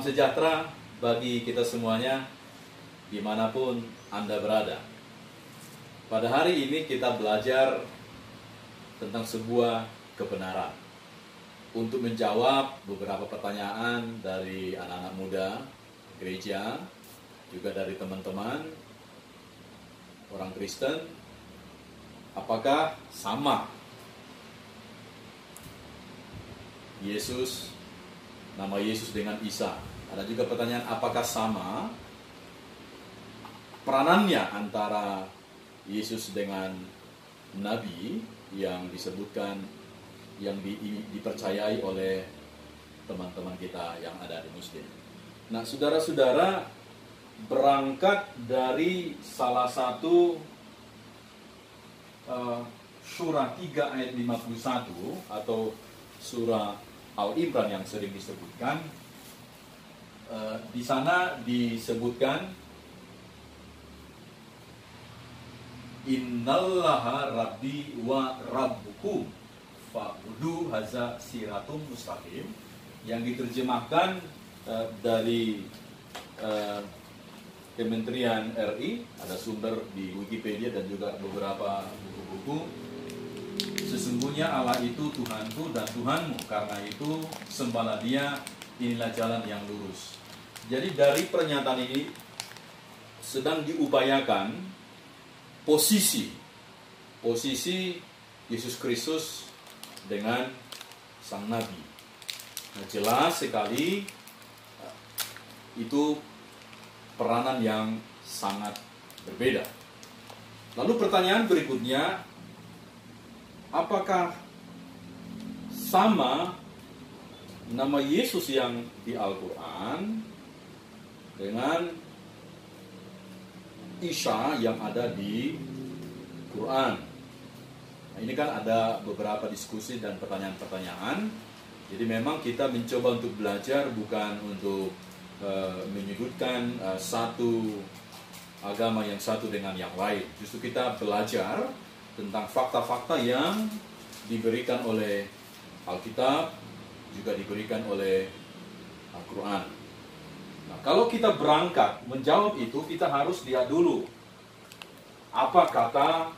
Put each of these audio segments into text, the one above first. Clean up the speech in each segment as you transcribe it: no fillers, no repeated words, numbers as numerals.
sejahtera bagi kita semuanya dimanapun Anda berada. Pada hari ini kita belajar tentang sebuah kebenaran. Untuk menjawab beberapa pertanyaan dari anak-anak muda gereja, juga dari teman-teman orang Kristen, apakah sama nama Yesus dengan Isa? Ada juga pertanyaan, apakah sama peranannya antara Yesus dengan Nabi yang disebutkan, yang dipercayai oleh teman-teman kita yang ada di Muslim. Nah, saudara-saudara, berangkat dari salah satu surah 3 ayat 51 atau surah Al-Imran yang sering disebutkan, di sana disebutkan Innallaha rabbi wa rabbukum fa'budu haza siratum mustaqim, yang diterjemahkan dari Kementerian RI, ada sumber di Wikipedia dan juga beberapa buku-buku. Sesungguhnya Allah itu Tuhanku dan Tuhanmu, karena itu sembahlah Dia, inilah jalan yang lurus. Jadi dari pernyataan ini sedang diupayakan posisi Yesus Kristus dengan sang Nabi. Nah, jelas sekali itu peranan yang sangat berbeda. Lalu pertanyaan berikutnya, apakah sama nama Yesus yang di Al-Quran dengan Isa yang ada di Quran? Nah, ini kan ada beberapa diskusi dan pertanyaan-pertanyaan. Jadi memang kita mencoba untuk belajar, bukan untuk menyudutkan satu agama yang satu dengan yang lain. Justru kita belajar tentang fakta-fakta yang diberikan oleh Alkitab, juga diberikan oleh Al-Quran. Nah, kalau kita berangkat menjawab itu, kita harus lihat dulu apa kata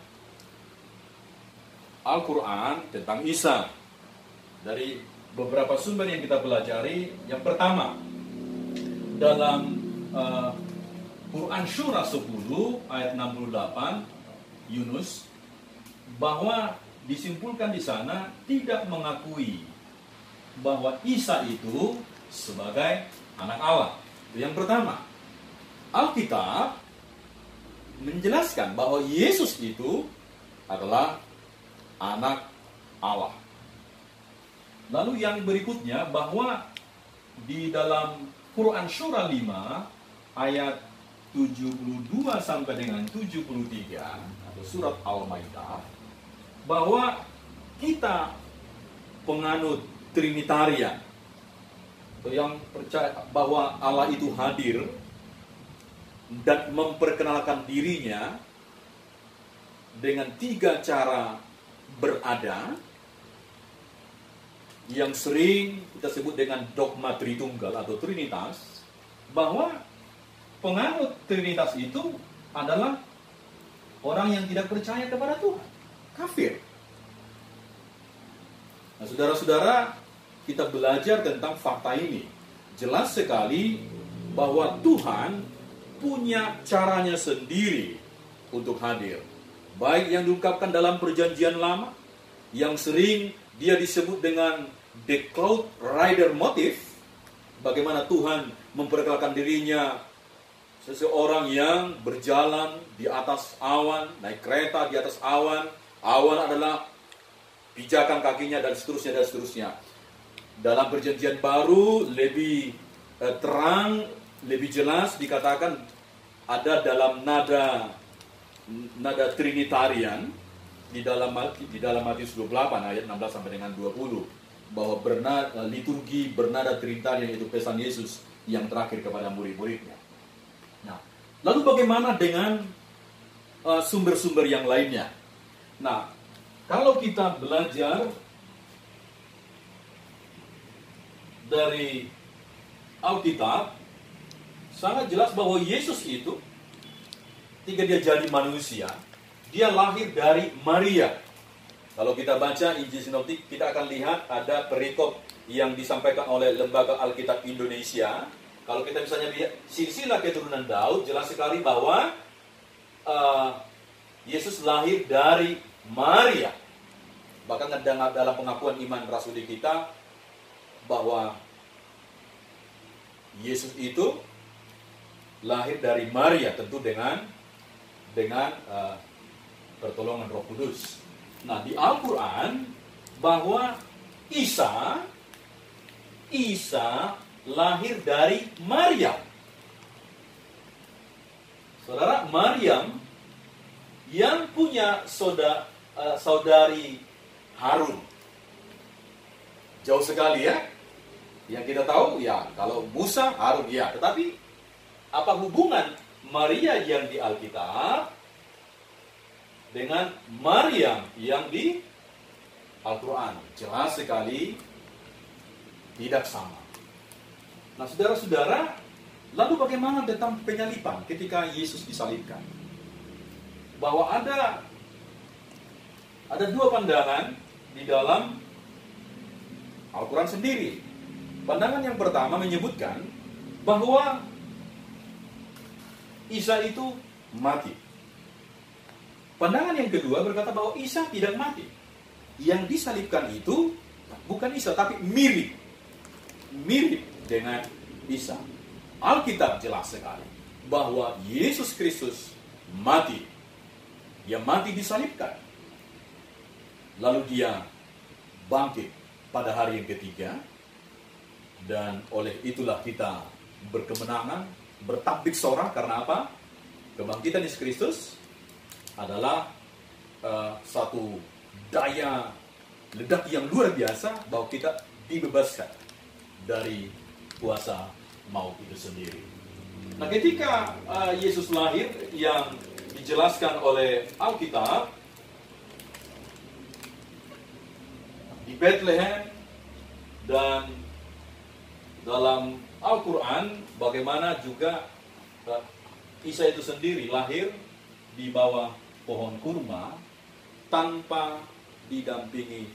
Al-Quran tentang Isa. Dari beberapa sumber yang kita pelajari, yang pertama, dalam Quran Surah 10 ayat 68 Yunus, bahwa disimpulkan di sana tidak mengakui bahwa Isa itu sebagai anak Allah. Itu yang pertama. Alkitab menjelaskan bahwa Yesus itu adalah anak Allah. Lalu yang berikutnya, bahwa di dalam Quran Surah 5 ayat 72 sampai dengan 73 atau surat Al-Maidah, bahwa kita penganut Trinitarian, atau yang percaya bahwa Allah itu hadir dan memperkenalkan dirinya dengan 3 cara berada, yang sering kita sebut dengan dogma Tritunggal atau Trinitas, bahwa penganut Trinitas itu adalah orang yang tidak percaya kepada Tuhan, kafir. Nah, saudara-saudara, kita belajar tentang fakta ini. Jelas sekali bahwa Tuhan punya caranya sendiri untuk hadir. Baik yang diungkapkan dalam perjanjian lama, yang sering dia disebut dengan the cloud rider motif, bagaimana Tuhan memperkenalkan dirinya seseorang yang berjalan di atas awan, naik kereta di atas awan. Awan adalah pijakan kakinya dan seterusnya dan seterusnya. Dalam perjanjian baru lebih terang, lebih jelas dikatakan ada dalam nada Trinitarian di dalam Matius 28 ayat 16 sampai dengan 20, bahwa liturgi bernada Trinitarian, yaitu pesan Yesus yang terakhir kepada murid-muridnya. Nah, lalu bagaimana dengan sumber-sumber yang lainnya? Nah, kalau kita belajar dari Alkitab sangat jelas bahwa Yesus itu ketika dia jadi manusia, dia lahir dari Maria. Kalau kita baca Injil Sinoptik, kita akan lihat ada perikop yang disampaikan oleh Lembaga Alkitab Indonesia. Kalau kita misalnya lihat silsilah keturunan Daud, jelas sekali bahwa Yesus lahir dari Maria. Bahkan dalam pengakuan iman rasuli kita bahwa Yesus itu lahir dari Maria, tentu dengan pertolongan Roh Kudus. Nah, di Al-Quran bahwa Isa lahir dari Maryam. Saudara, Maryam yang punya saudari Harun. Jauh sekali ya. Yang kita tahu ya, kalau Musa, Harun ya. Tetapi apa hubungan Maria yang di Alkitab dengan Maryam yang di Al-Quran? Jelas sekali tidak sama. Nah, saudara-saudara, lalu bagaimana tentang penyaliban ketika Yesus disalibkan? Bahwa ada dua pandangan di dalam Al-Quran sendiri. Pandangan yang pertama menyebutkan bahwa Isa itu mati. Pandangan yang kedua berkata bahwa Isa tidak mati. Yang disalibkan itu bukan Isa, tapi mirip dengan Isa. Alkitab jelas sekali bahwa Yesus Kristus mati. Dia mati disalibkan. Lalu dia bangkit pada hari yang ketiga. Dan oleh itulah kita berkemenangan, bertabik sorak. Karena apa? Kebangkitan Yesus Kristus adalah satu daya ledak yang luar biasa bahwa kita dibebaskan dari kuasa maut itu sendiri. Nah, ketika Yesus lahir yang dijelaskan oleh Alkitab di Bethlehem, dan dalam Al-Quran bagaimana juga Isa itu sendiri lahir di bawah pohon kurma tanpa didampingi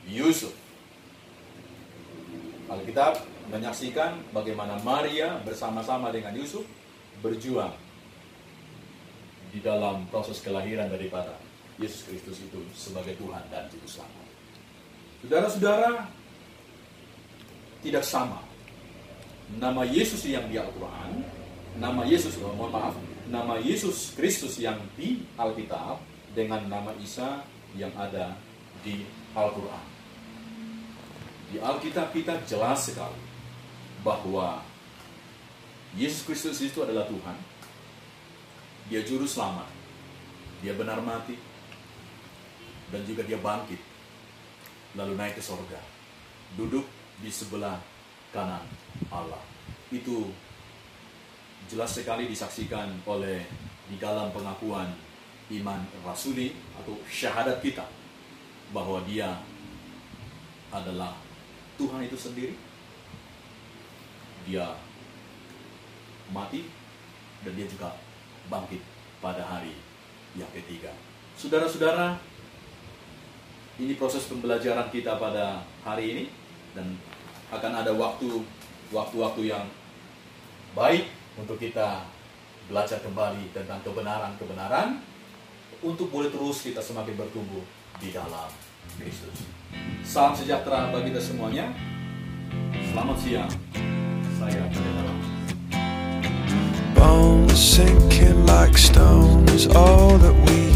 Yusuf. Alkitab menyaksikan bagaimana Maria bersama-sama dengan Yusuf berjuang di dalam proses kelahiran daripada Yesus Kristus itu sebagai Tuhan dan Juru Selamat. Saudara-saudara, tidak sama nama Yesus yang di Al-Quran, nama Yesus Kristus yang di Alkitab dengan nama Isa yang ada di Al-Quran. Di Alkitab kita jelas sekali bahwa Yesus Kristus itu adalah Tuhan. Dia Juru Selamat. Dia benar mati. Dan juga dia bangkit. Lalu naik ke sorga. Duduk di sebelah kanan Allah. Itu jelas sekali disaksikan oleh di dalam pengakuan iman rasuli atau syahadat kita bahwa dia adalah Tuhan itu sendiri. Dia mati dan dia juga bangkit pada hari yang ketiga. Saudara-saudara, ini proses pembelajaran kita pada hari ini, dan akan ada waktu-waktu yang baik untuk kita belajar kembali tentang kebenaran-kebenaran untuk boleh terus kita semakin bertumbuh di dalam Kristus. Salam sejahtera bagi kita semuanya. Selamat siang. Saya Pendeta Lam. Bones sinking like stone is all that we